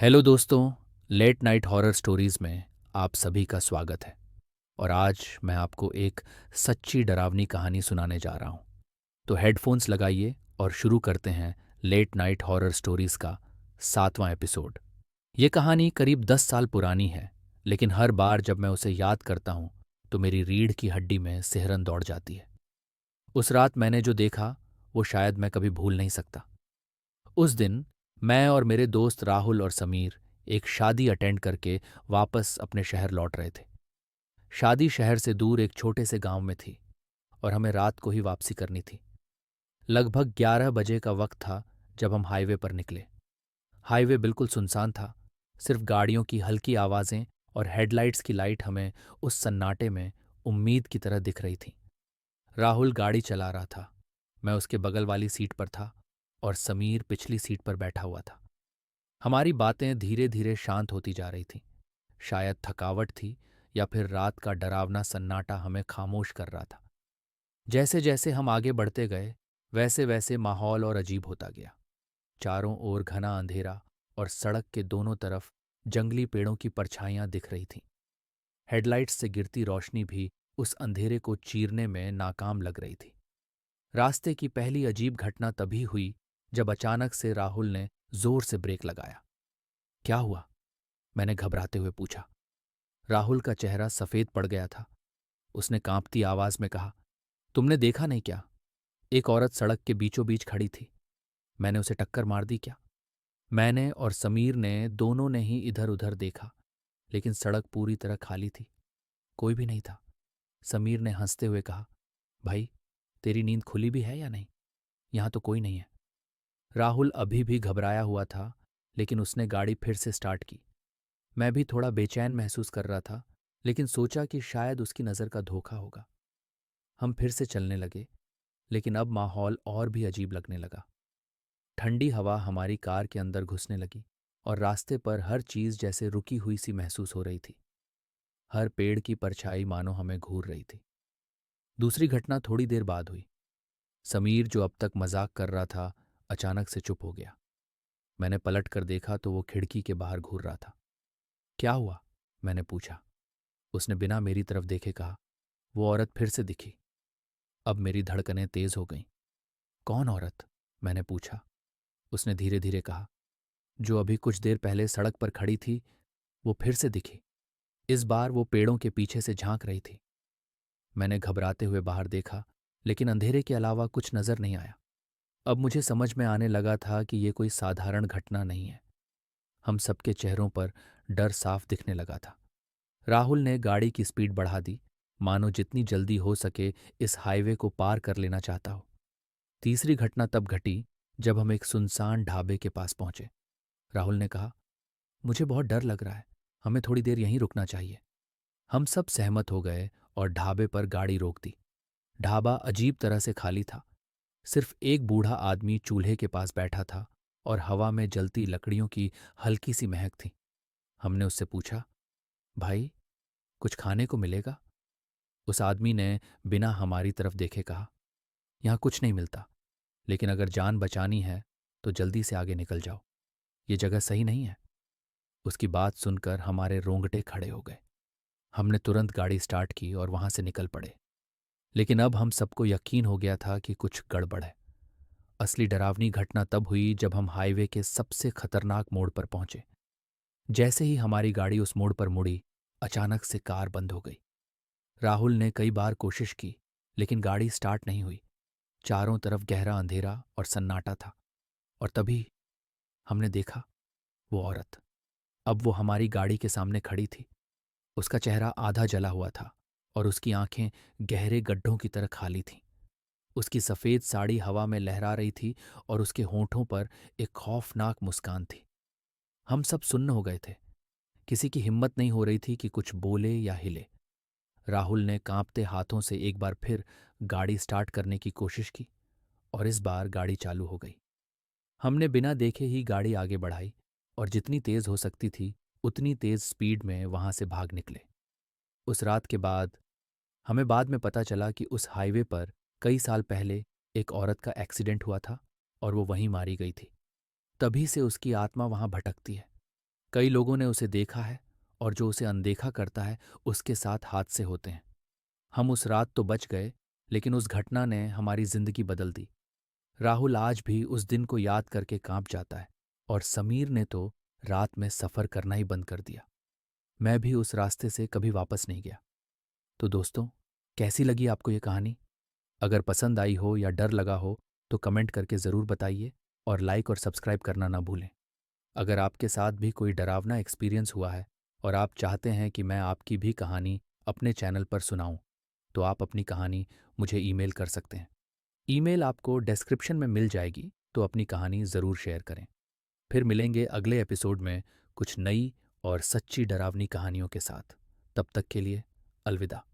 Hello दोस्तों। Late night horror stories में आप सभी का स्वागत है। और आज मैं आपको एक सच्ची डरावनी कहानी सुनाने जा रहा हूँ। तो हेडफोन्स लगाइए और शुरू करते हैं लेट नाइट हॉरर स्टोरीज का 7वां एपिसोड। ये कहानी करीब 10 साल पुरानी है, लेकिन हर बार जब मैं उसे याद करता हूँ तो मेरी रीढ़ की हड्डी में सिहरन दौड़ जाती है। उस रात मैंने जो देखा वो शायद मैं कभी भूल नहीं सकता। उस दिन मैं और मेरे दोस्त राहुल और समीर एक शादी अटेंड करके वापस अपने शहर लौट रहे थे। शादी शहर से दूर एक छोटे से गांव में थी और हमें रात को ही वापसी करनी थी। लगभग 11 बजे का वक्त था जब हम हाईवे पर निकले। हाईवे बिल्कुल सुनसान था। सिर्फ गाड़ियों की हल्की आवाज़ें और हेडलाइट्स की लाइट हमें उस सन्नाटे में उम्मीद की तरह दिख रही थी। राहुल गाड़ी चला रहा था। मैं उसके बगल वाली सीट पर था और समीर पिछली सीट पर बैठा हुआ था। हमारी बातें धीरे धीरे शांत होती जा रही थीं। शायद थकावट थी या फिर रात का डरावना सन्नाटा हमें खामोश कर रहा था। जैसे जैसे हम आगे बढ़ते गए वैसे वैसे माहौल और अजीब होता गया। चारों ओर घना अंधेरा और सड़क के दोनों तरफ जंगली पेड़ों की परछाइयां दिख रही थीं। हेडलाइट्स से गिरती रोशनी भी उस अंधेरे को चीरने में नाकाम लग रही थी। रास्ते की पहली अजीब घटना तभी हुई जब अचानक से राहुल ने जोर से ब्रेक लगाया। क्या हुआ? मैंने घबराते हुए पूछा। राहुल का चेहरा सफेद पड़ गया था। उसने कांपती आवाज में कहा, तुमने देखा नहीं क्या? एक औरत सड़क के बीचों बीच खड़ी थी। मैंने उसे टक्कर मार दी क्या? मैंने और समीर ने दोनों ने ही इधर उधर देखा, लेकिन सड़क पूरी तरह खाली थी। कोई भी नहीं था। समीर ने हंसते हुए कहा, भाई, तेरी नींद खुली भी है या नहीं? यहां तो कोई नहीं है। राहुल अभी भी घबराया हुआ था, लेकिन उसने गाड़ी फिर से स्टार्ट की। मैं भी थोड़ा बेचैन महसूस कर रहा था, लेकिन सोचा कि शायद उसकी नज़र का धोखा होगा। हम फिर से चलने लगे, लेकिन अब माहौल और भी अजीब लगने लगा। ठंडी हवा हमारी कार के अंदर घुसने लगी और रास्ते पर हर चीज़ जैसे रुकी हुई सी महसूस हो रही थी। हर पेड़ की परछाई मानो हमें घूर रही थी। दूसरी घटना थोड़ी देर बाद हुई। समीर, जो अब तक मजाक कर रहा था, अचानक से चुप हो गया। मैंने पलट कर देखा तो वो खिड़की के बाहर घूर रहा था। क्या हुआ? मैंने पूछा। उसने बिना मेरी तरफ देखे कहा, वो औरत फिर से दिखी। अब मेरी धड़कनें तेज हो गईं। कौन औरत? मैंने पूछा। उसने धीरे धीरे कहा, जो अभी कुछ देर पहले सड़क पर खड़ी थी, वो फिर से दिखी। इस बार वो पेड़ों के पीछे से झांक रही थी। मैंने घबराते हुए बाहर देखा, लेकिन अंधेरे के अलावा कुछ नजर नहीं आया। अब मुझे समझ में आने लगा था कि ये कोई साधारण घटना नहीं है। हम सबके चेहरों पर डर साफ दिखने लगा था। राहुल ने गाड़ी की स्पीड बढ़ा दी, मानो जितनी जल्दी हो सके इस हाईवे को पार कर लेना चाहता हो। तीसरी घटना तब घटी जब हम एक सुनसान ढाबे के पास पहुंचे। राहुल ने कहा, मुझे बहुत डर लग रहा है, हमें थोड़ी देर यहीं रुकना चाहिए। हम सब सहमत हो गए और ढाबे पर गाड़ी रोक दी। ढाबा अजीब तरह से खाली था। सिर्फ एक बूढ़ा आदमी चूल्हे के पास बैठा था और हवा में जलती लकड़ियों की हल्की सी महक थी। हमने उससे पूछा, भाई, कुछ खाने को मिलेगा? उस आदमी ने बिना हमारी तरफ देखे कहा, यहाँ कुछ नहीं मिलता, लेकिन अगर जान बचानी है तो जल्दी से आगे निकल जाओ, ये जगह सही नहीं है। उसकी बात सुनकर हमारे रोंगटे खड़े हो गए। हमने तुरंत गाड़ी स्टार्ट की और वहां से निकल पड़े। लेकिन अब हम सबको यकीन हो गया था कि कुछ गड़बड़ है। असली डरावनी घटना तब हुई जब हम हाईवे के सबसे खतरनाक मोड़ पर पहुंचे। जैसे ही हमारी गाड़ी उस मोड़ पर मुड़ी, अचानक से कार बंद हो गई। राहुल ने कई बार कोशिश की, लेकिन गाड़ी स्टार्ट नहीं हुई। चारों तरफ गहरा अंधेरा और सन्नाटा था। और तभी हमने देखा, वो औरत। अब वो हमारी गाड़ी के सामने खड़ी थी। उसका चेहरा आधा जला हुआ था और उसकी आंखें गहरे गड्ढों की तरह खाली थीं। उसकी सफ़ेद साड़ी हवा में लहरा रही थी और उसके होंठों पर एक खौफनाक मुस्कान थी। हम सब सुन्न हो गए थे। किसी की हिम्मत नहीं हो रही थी कि कुछ बोले या हिले। राहुल ने कांपते हाथों से एक बार फिर गाड़ी स्टार्ट करने की कोशिश की और इस बार गाड़ी चालू हो गई। हमने बिना देखे ही गाड़ी आगे बढ़ाई और जितनी तेज हो सकती थी उतनी तेज स्पीड में वहां से भाग निकले। उस रात के बाद हमें बाद में पता चला कि उस हाईवे पर कई साल पहले एक औरत का एक्सीडेंट हुआ था और वो वहीं मारी गई थी। तभी से उसकी आत्मा वहां भटकती है। कई लोगों ने उसे देखा है और जो उसे अनदेखा करता है उसके साथ हादसे होते हैं। हम उस रात तो बच गए, लेकिन उस घटना ने हमारी जिंदगी बदल दी। राहुल आज भी उस दिन को याद करके कांप जाता है और समीर ने तो रात में सफर करना ही बंद कर दिया। मैं भी उस रास्ते से कभी वापस नहीं गया। तो दोस्तों, कैसी लगी आपको ये कहानी? अगर पसंद आई हो या डर लगा हो तो कमेंट करके ज़रूर बताइए और लाइक और सब्सक्राइब करना ना भूलें। अगर आपके साथ भी कोई डरावना एक्सपीरियंस हुआ है और आप चाहते हैं कि मैं आपकी भी कहानी अपने चैनल पर सुनाऊं, तो आप अपनी कहानी मुझे ईमेल कर सकते हैं। ईमेल आपको डिस्क्रिप्शन में मिल जाएगी, तो अपनी कहानी ज़रूर शेयर करें। फिर मिलेंगे अगले एपिसोड में कुछ नई और सच्ची डरावनी कहानियों के साथ। तब तक के लिए अलविदा।